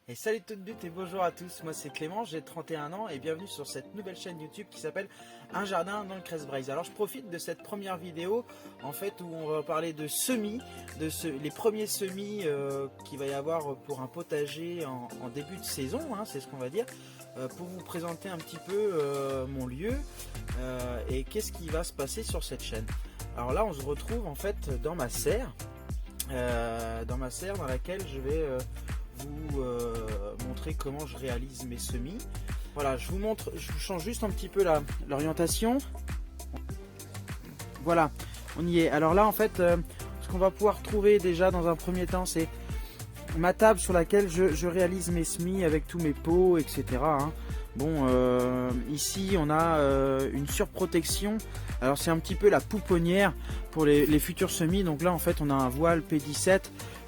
Et salut toutes et bonjour à tous, moi c'est Clément, j'ai 31 ans et bienvenue sur cette nouvelle chaîne YouTube qui s'appelle Un jardin dans le Crest-Braise. Alors je profite de cette première vidéo en fait où on va parler de semis, les premiers semis qu'il va y avoir pour un potager en début de saison, hein, c'est ce qu'on va dire, pour vous présenter un petit peu mon lieu et qu'est-ce qui va se passer sur cette chaîne. Alors là on se retrouve en fait dans ma serre, dans laquelle je vais vous montrer comment je réalise mes semis. Voilà, je vous change juste un petit peu l'orientation. Voilà, on y est. Alors là en fait, ce qu'on va pouvoir trouver déjà dans un premier temps, c'est ma table sur laquelle je réalise mes semis avec tous mes pots, etc. hein. Bon, ici on a une surprotection. Alors c'est un petit peu la pouponnière pour les futurs semis. Donc là en fait on a un voile P17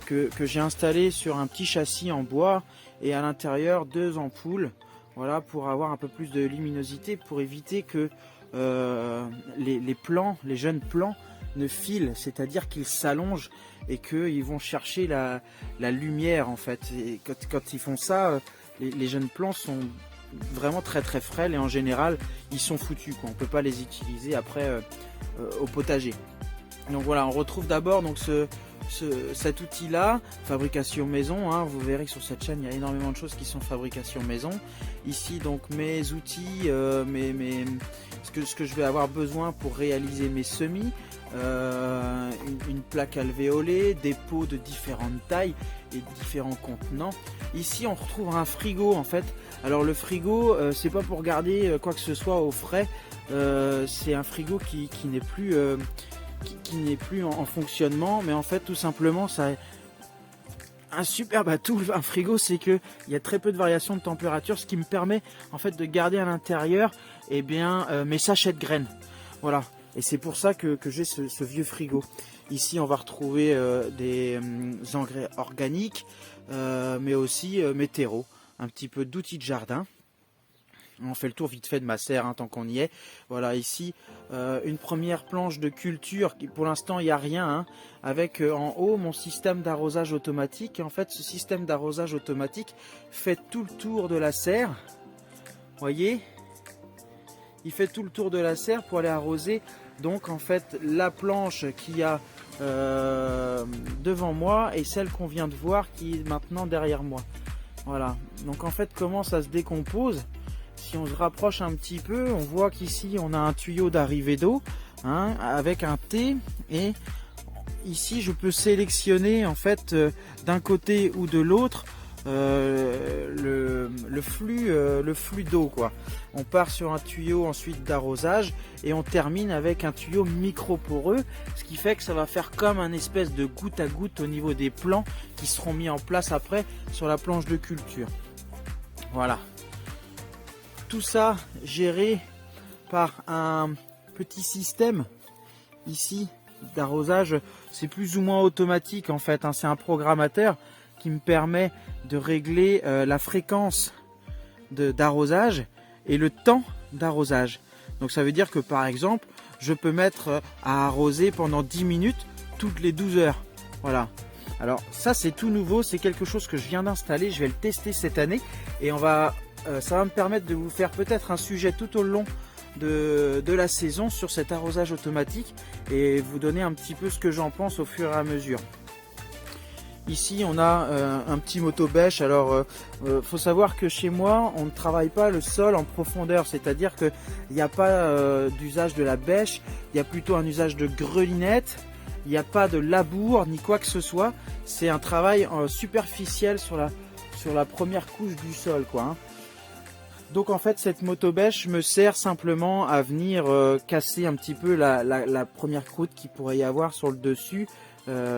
que j'ai installé sur un petit châssis en bois et à l'intérieur 2 ampoules, voilà, pour avoir un peu plus de luminosité, pour éviter que les jeunes plants ne filent, c'est-à-dire qu'ils s'allongent et qu'ils vont chercher la lumière en fait. Et quand ils font ça, les jeunes plants sont vraiment très très frêles et en général ils sont foutus, quoi. On peut pas les utiliser après au potager. Donc voilà, on retrouve d'abord donc cet outil là, fabrication maison, hein. Vous verrez que sur cette chaîne il y a énormément de choses qui sont fabrication maison. Ici donc mes outils, ce que je vais avoir besoin pour réaliser mes semis, une plaque alvéolée, des pots de différentes tailles et différents contenants. Ici on retrouve un frigo en fait. Alors le frigo c'est pas pour garder quoi que ce soit au frais, c'est un frigo qui n'est plus en fonctionnement, mais en fait tout simplement ça un superbe atout un frigo, c'est que il y a très peu de variations de température, ce qui me permet en fait de garder à l'intérieur mes sachets de graines. Voilà, et c'est pour ça que j'ai ce vieux frigo. Ici on va retrouver des engrais organiques, mais aussi mes terreaux, un petit peu d'outils de jardin. On fait le tour vite fait de ma serre, hein, tant qu'on y est. Voilà, ici une première planche de culture, pour l'instant il n'y a rien, hein, avec en haut mon système d'arrosage automatique. Et en fait ce système d'arrosage automatique fait tout le tour de la serre. Voyez, il fait tout le tour de la serre pour aller arroser donc en fait la planche qu'il y a devant moi et celle qu'on vient de voir qui est maintenant derrière moi. Voilà, donc en fait comment ça se décompose. Si on se rapproche un petit peu, on voit qu'ici on a un tuyau d'arrivée d'eau, hein, avec un T, et ici je peux sélectionner en fait d'un côté ou de l'autre le flux d'eau, quoi. On part sur un tuyau ensuite d'arrosage et on termine avec un tuyau micro-poreux, ce qui fait que ça va faire comme un espèce de goutte à goutte au niveau des plants qui seront mis en place après sur la planche de culture. Voilà. Tout ça géré par un petit système ici d'arrosage. C'est plus ou moins automatique en fait, hein. C'est un programmateur qui me permet de régler la fréquence d'arrosage et le temps d'arrosage. Donc ça veut dire que par exemple je peux mettre à arroser pendant 10 minutes toutes les 12 heures. Voilà. Alors ça c'est tout nouveau, c'est quelque chose que je viens d'installer, je vais le tester cette année et ça va me permettre de vous faire peut-être un sujet tout au long de la saison sur cet arrosage automatique et vous donner un petit peu ce que j'en pense au fur et à mesure. Ici on a un petit moto-bêche. Alors faut savoir que chez moi on ne travaille pas le sol en profondeur, c'est-à-dire qu'il n'y a pas d'usage de la bêche, il y a plutôt un usage de grelinette. Il n'y a pas de labour ni quoi que ce soit, c'est un travail superficiel sur la première couche du sol, quoi, hein. Donc en fait cette moto-bêche me sert simplement à venir casser un petit peu la première croûte qu'il pourrait y avoir sur le dessus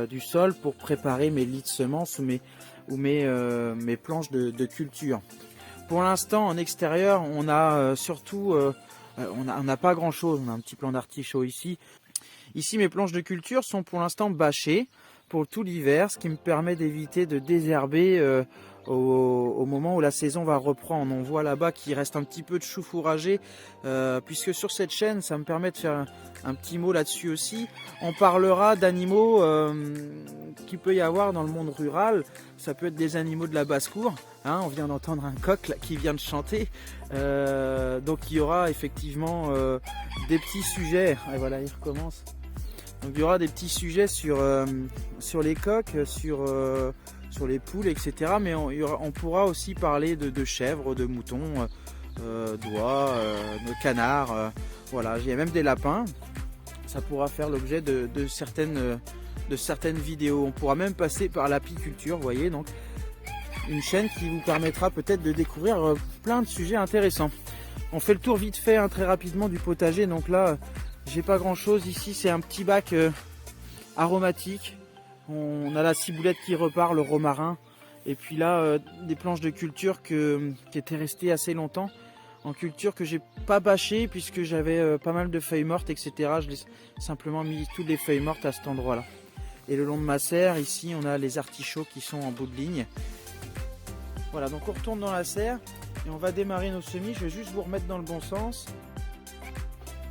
du sol pour préparer mes lits de semences ou mes planches de culture. Pour l'instant en extérieur on a surtout on n'a pas grand chose, on a un petit plant d'artichaut ici. Ici mes planches de culture sont pour l'instant bâchées pour tout l'hiver, ce qui me permet d'éviter de désherber au moment où la saison va reprendre. On voit là-bas qu'il reste un petit peu de chou fourragé, puisque sur cette chaîne, ça me permet de faire un petit mot là-dessus aussi. On parlera d'animaux qu'il peut y avoir dans le monde rural. Ça peut être des animaux de la basse-cour. Hein, on vient d'entendre un coq là, qui vient de chanter. Donc il y aura effectivement des petits sujets. Et voilà, il recommence. Donc il y aura des petits sujets sur les coqs, sur les poules, etc. Mais on pourra aussi parler de chèvres, de moutons, d'oies, de canards. Voilà, il y a même des lapins. Ça pourra faire l'objet de certaines vidéos. On pourra même passer par l'apiculture, vous voyez. Donc une chaîne qui vous permettra peut-être de découvrir plein de sujets intéressants. On fait le tour vite fait, hein, très rapidement du potager. Donc là, j'ai pas grand chose ici. C'est un petit bac aromatique. On a la ciboulette qui repart, le romarin. Et puis là, des planches de culture qui étaient restées assez longtemps. En culture que j'ai pas bâché puisque j'avais pas mal de feuilles mortes, etc. Je l'ai simplement mis toutes les feuilles mortes à cet endroit-là. Et le long de ma serre, ici, on a les artichauts qui sont en bout de ligne. Voilà, donc on retourne dans la serre et on va démarrer nos semis. Je vais juste vous remettre dans le bon sens.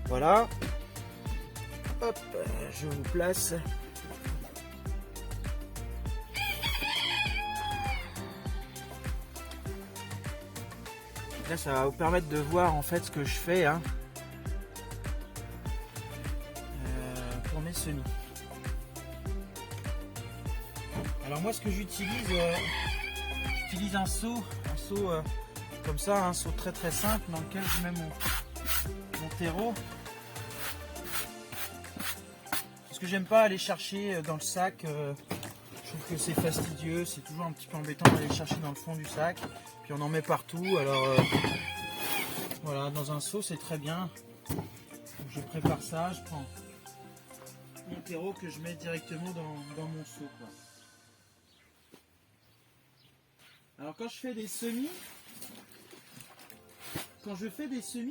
Voilà. Hop, je vous place. Là, ça va vous permettre de voir en fait ce que je fais hein, pour mes semis. Alors moi, ce que j'utilise, j'utilise un seau comme ça, un seau très très simple dans lequel je mets mon terreau. Parce que j'aime pas aller chercher dans le sac. Je trouve que c'est fastidieux, c'est toujours un petit peu embêtant d'aller chercher dans le fond du sac. Puis on en met partout, alors voilà, dans un seau c'est très bien. Donc je prépare ça, je prends mon terreau que je mets directement dans mon seau, quoi. Alors quand je fais des semis,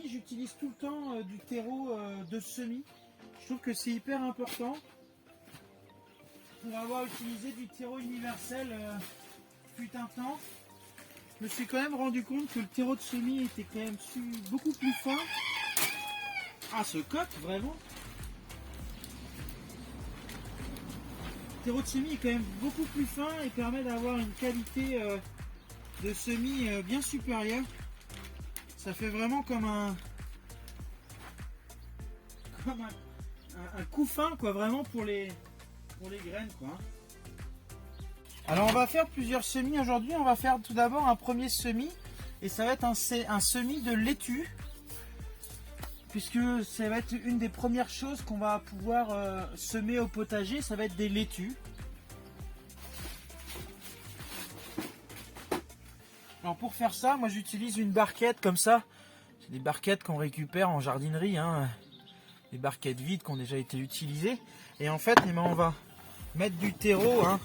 j'utilise tout le temps du terreau de semis. Je trouve que c'est hyper important pour avoir utilisé du terreau universel fut un temps. Je me suis quand même rendu compte que le terreau de semis était quand même beaucoup plus fin. Ah, ce coq, vraiment. Le terreau de semis est quand même beaucoup plus fin et permet d'avoir une qualité de semis bien supérieure. Ça fait vraiment comme un coup fin, quoi, vraiment pour les graines, quoi. Alors on va faire plusieurs semis aujourd'hui. On va faire tout d'abord un premier semis et ça va être un semis de laitue, puisque ça va être une des premières choses qu'on va pouvoir semer au potager. Ça va être des laitues. Alors pour faire ça, moi j'utilise une barquette comme ça. C'est des barquettes qu'on récupère en jardinerie, hein. Des barquettes vides qui ont déjà été utilisées. Et en fait, on va mettre du terreau hein,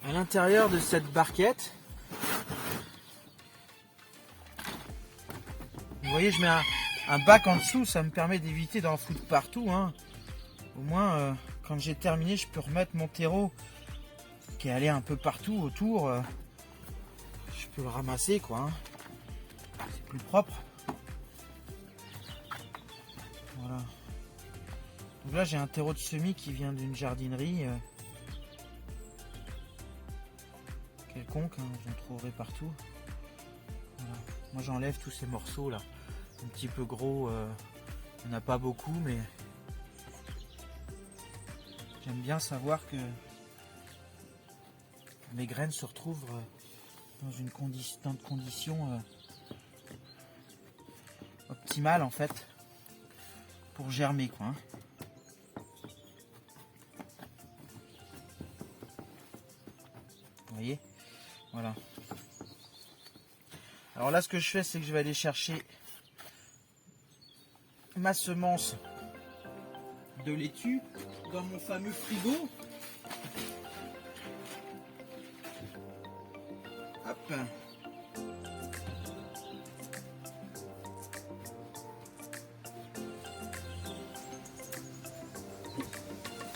à l'intérieur de cette barquette. Vous voyez, je mets un bac en dessous, ça me permet d'éviter d'en foutre partout, hein. Au moins, quand j'ai terminé, je peux remettre mon terreau qui est allé un peu partout autour. Je peux le ramasser, quoi, hein. C'est plus propre. Voilà. Donc là, j'ai un terreau de semis qui vient d'une jardinerie quelconque, hein, vous en trouverez partout. Voilà. Moi, j'enlève tous ces morceaux là, un petit peu gros. Il n'y en a pas beaucoup, mais j'aime bien savoir que mes graines se retrouvent dans une condition optimale en fait pour germer, quoi, hein. Vous voyez, voilà. Alors là, ce que je fais, c'est que je vais aller chercher ma semence de laitue dans mon fameux frigo. Hop.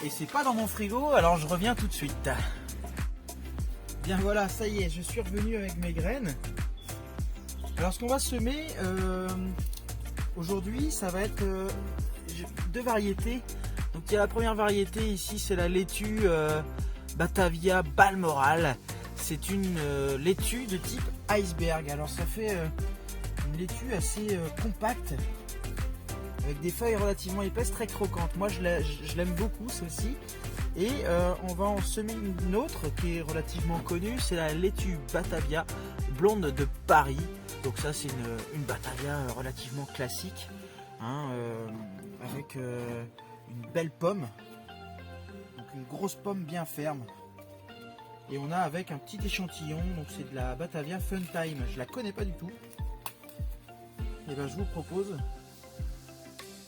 Et c'est pas dans mon frigo, alors je reviens tout de suite. Bien voilà, ça y est, je suis revenu avec mes graines. Alors ce qu'on va semer aujourd'hui, ça va être deux variétés. Donc il y a la première variété ici, c'est la laitue Batavia Balmoral. C'est une laitue de type iceberg. Alors ça fait une laitue assez compacte, avec des feuilles relativement épaisses, très croquantes. Moi je l'aime beaucoup celle-ci. Et on va en semer une autre qui est relativement connue, c'est la laitue Batavia blonde de Paris. Donc ça c'est une Batavia relativement classique, hein, avec une belle pomme, donc une grosse pomme bien ferme. Et on a avec un petit échantillon, donc c'est de la Batavia Funtime, je la connais pas du tout. Et ben je vous propose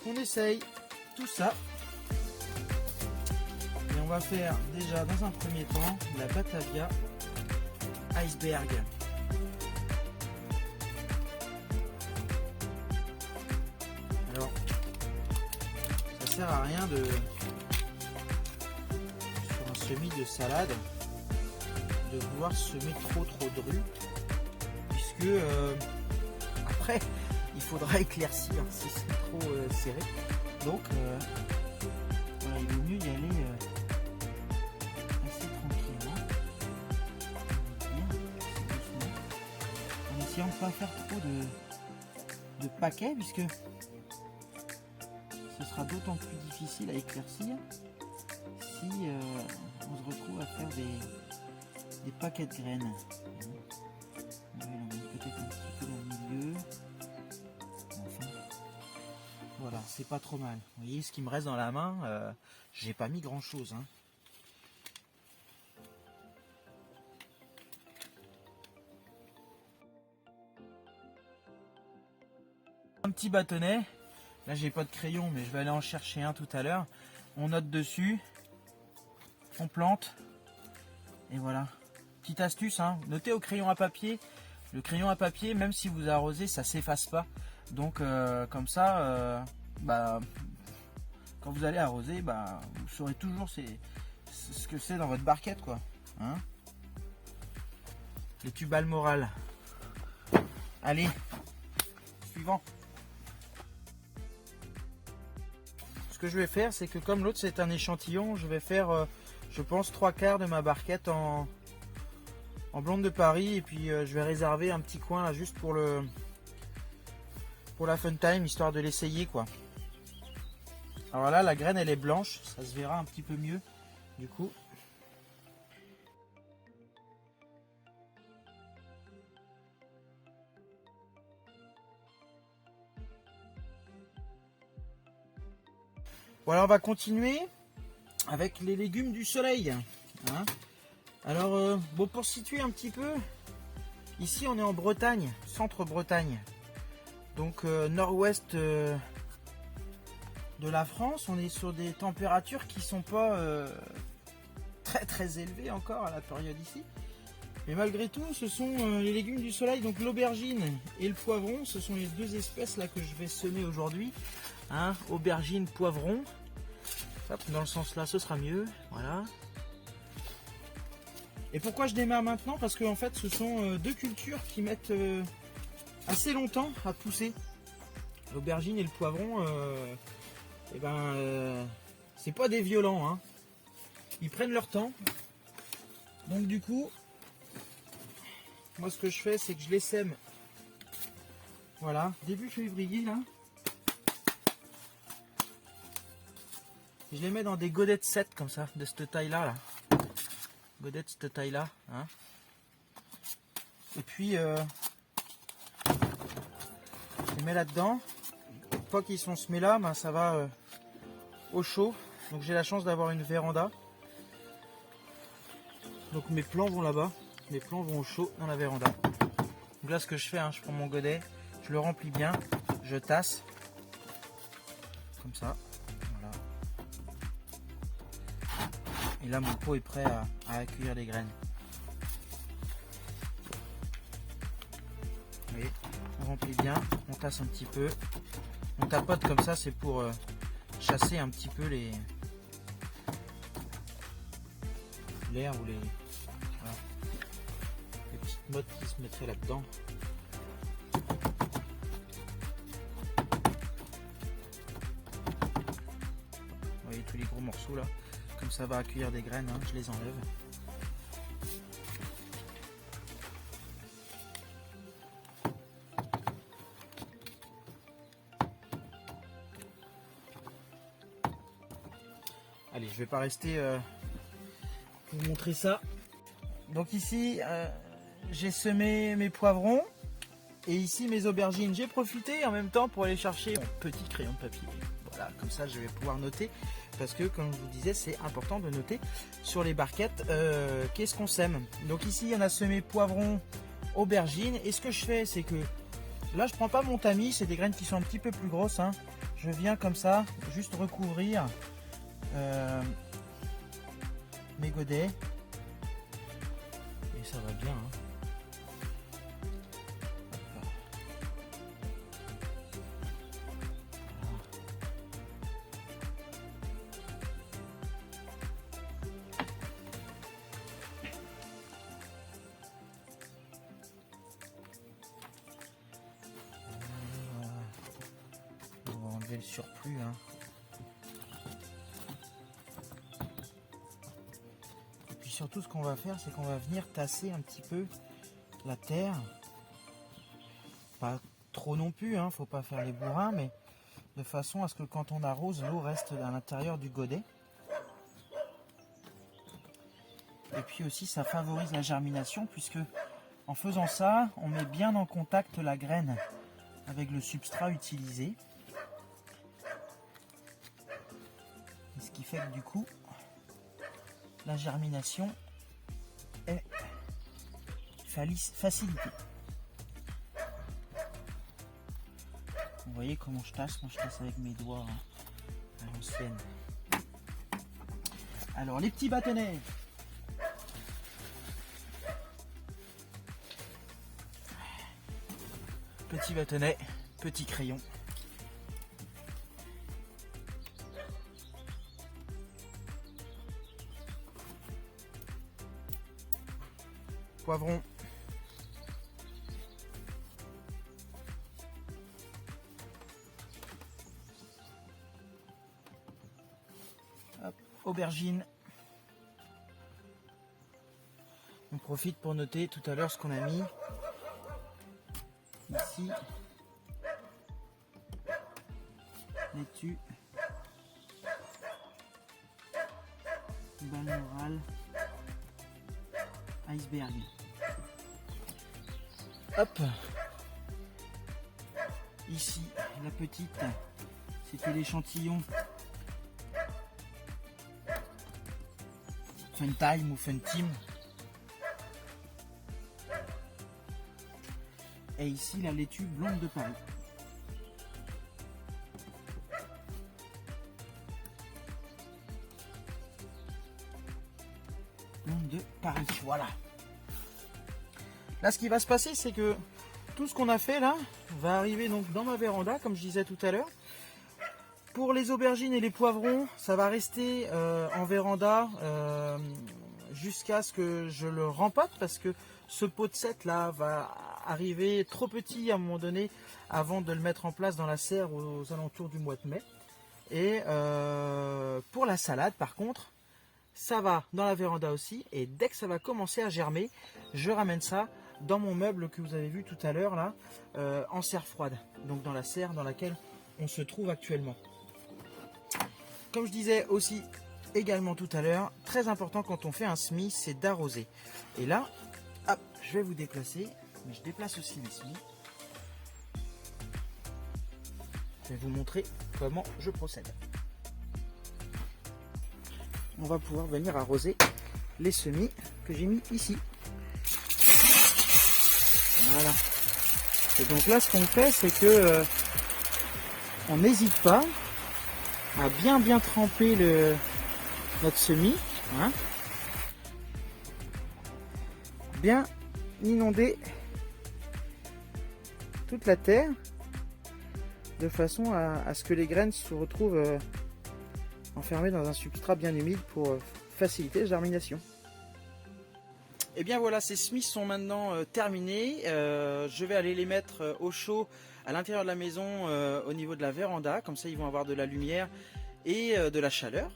qu'on essaye tout ça. Et on va faire déjà dans un premier temps la Batavia Iceberg. Alors, ça sert à rien sur un semis de salade de vouloir semer trop de rue, puisque après il faudra éclaircir si c'est trop serré. Donc voilà, il vaut mieux y aller assez tranquillement, en essayant de ne pas faire trop de paquets, puisque ce sera d'autant plus difficile à éclaircir si on se retrouve à faire des paquets de graines. On va en mettre peut-être un petit peu dans le milieu. Enfin, voilà, c'est pas trop mal. Vous voyez ce qui me reste dans la main, j'ai pas mis grand chose, hein. Un petit bâtonnet. Là j'ai pas de crayon, mais je vais aller en chercher un tout à l'heure. On note dessus, on plante, et voilà. Petite astuce, hein, notez au crayon à papier. Le crayon à papier, même si vous arrosez, ça s'efface pas. Donc comme ça, quand vous allez arroser, vous saurez toujours ce que c'est dans votre barquette, quoi. Hein, les tubes Balmoral. Allez, suivant. Ce que je vais faire, c'est que comme l'autre c'est un échantillon, je vais faire, je pense, 3/4 de ma barquette en blonde de Paris, et puis je vais réserver un petit coin là juste pour la fun time, histoire de l'essayer, quoi. Alors là, la graine elle est blanche, ça se verra un petit peu mieux du coup. Voilà, on va continuer avec les légumes du soleil, hein. Alors bon, pour situer un petit peu, ici on est en Bretagne, centre Bretagne, donc nord-ouest de la France. On est sur des températures qui sont pas très élevées encore à la période ici, mais malgré tout ce sont les légumes du soleil. Donc l'aubergine et le poivron, ce sont les deux espèces là que je vais semer aujourd'hui, hein. Aubergine, poivron. Hop, dans le sens là ce sera mieux, voilà. Et pourquoi je démarre maintenant? Parce que en fait ce sont deux cultures qui mettent assez longtemps à pousser. L'aubergine et le poivron, c'est pas des violents, hein. Ils prennent leur temps. Donc du coup, moi ce que je fais, c'est que je les sème, voilà, début février là. Je les mets dans des godettes 7 comme ça, de cette taille là, godettes de cette taille là, hein. Et puis je les mets là dedans. Une fois qu'ils sont semés là, ça va au chaud. Donc j'ai la chance d'avoir une véranda, donc mes plants vont là-bas, mes plants vont au chaud dans la véranda. Donc là ce que je fais, hein, je prends mon godet, je le remplis bien, je tasse comme ça. Et là mon pot est prêt à accueillir les graines. Vous voyez, on remplit bien, on tasse un petit peu, on tapote comme ça, c'est pour chasser un petit peu l'air ou les... Voilà. motte qui se mettrait là-dedans. Vous voyez tous les gros morceaux là, comme ça va accueillir des graines, hein, je les enlève. Allez, je vais pas rester pour vous montrer ça. Donc ici, j'ai semé mes poivrons et ici mes aubergines. J'ai profité en même temps pour aller chercher mon petit crayon de papier. Voilà, comme ça je vais pouvoir noter parce que comme je vous disais, c'est important de noter sur les barquettes qu'est-ce qu'on sème. Donc ici, on a semé poivrons, aubergines et ce que je fais, c'est que là, je prends pas mon tamis, c'est des graines qui sont un petit peu plus grosses, hein. Je viens comme ça, juste recouvrir mes godets et ça va bien, hein. On va enlever le surplus, hein. Surtout, ce qu'on va faire, c'est qu'on va venir tasser un petit peu la terre. Pas trop non plus, hein, faut pas faire les bourrins, mais de façon à ce que quand on arrose, l'eau reste à l'intérieur du godet. Et puis aussi, ça favorise la germination, puisque en faisant ça, on met bien en contact la graine avec le substrat utilisé. Et ce qui fait que du coup, la germination est facilitée. Vous voyez comment je tasse? Moi je tasse avec mes doigts, hein, à l'ancienne. Alors les petits bâtonnets. Petit bâtonnet, petit crayon. Poivron. Hop, aubergine. On profite pour noter tout à l'heure ce qu'on a mis ici. Laitue. Balmoral. Iceberg. Hop. Ici, la petite, c'était l'échantillon Fun Time ou Fun Team. Et ici, la laitue blonde de Paris. De Paris, voilà. Là, ce qui va se passer, c'est que tout ce qu'on a fait là va arriver donc dans ma véranda, comme je disais tout à l'heure. Pour les aubergines et les poivrons, ça va rester en véranda jusqu'à ce que je le rempote, parce que ce pot de 7 là va arriver trop petit à un moment donné avant de le mettre en place dans la serre aux alentours du mois de mai. Et pour la salade, par contre, ça va dans la véranda aussi, et dès que ça va commencer à germer, je ramène ça dans mon meuble que vous avez vu tout à l'heure là, en serre froide, donc dans la serre dans laquelle on se trouve actuellement. Comme je disais aussi également tout à l'heure, très important quand on fait un semis, c'est d'arroser. Et là, hop, je vais vous déplacer, mais je déplace aussi mes semis. Je vais vous montrer comment je procède. On va pouvoir venir arroser les semis que j'ai mis ici. Voilà. Et donc là, ce qu'on fait, c'est que on n'hésite pas à bien tremper notre semis, hein, bien inonder toute la terre de façon à ce que les graines se retrouvent enfermées dans un substrat bien humide pour faciliter la germination. Et bien voilà, ces semis sont maintenant terminés. Je vais aller les mettre au chaud à l'intérieur de la maison, au niveau de la véranda. Comme ça, ils vont avoir de la lumière et de la chaleur.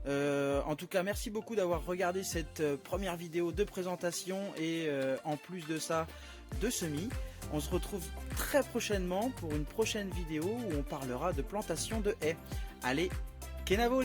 En tout cas, merci beaucoup d'avoir regardé cette première vidéo de présentation et en plus de ça, de semis. On se retrouve très prochainement pour une prochaine vidéo où on parlera de plantation de haies. Allez, Kenavo!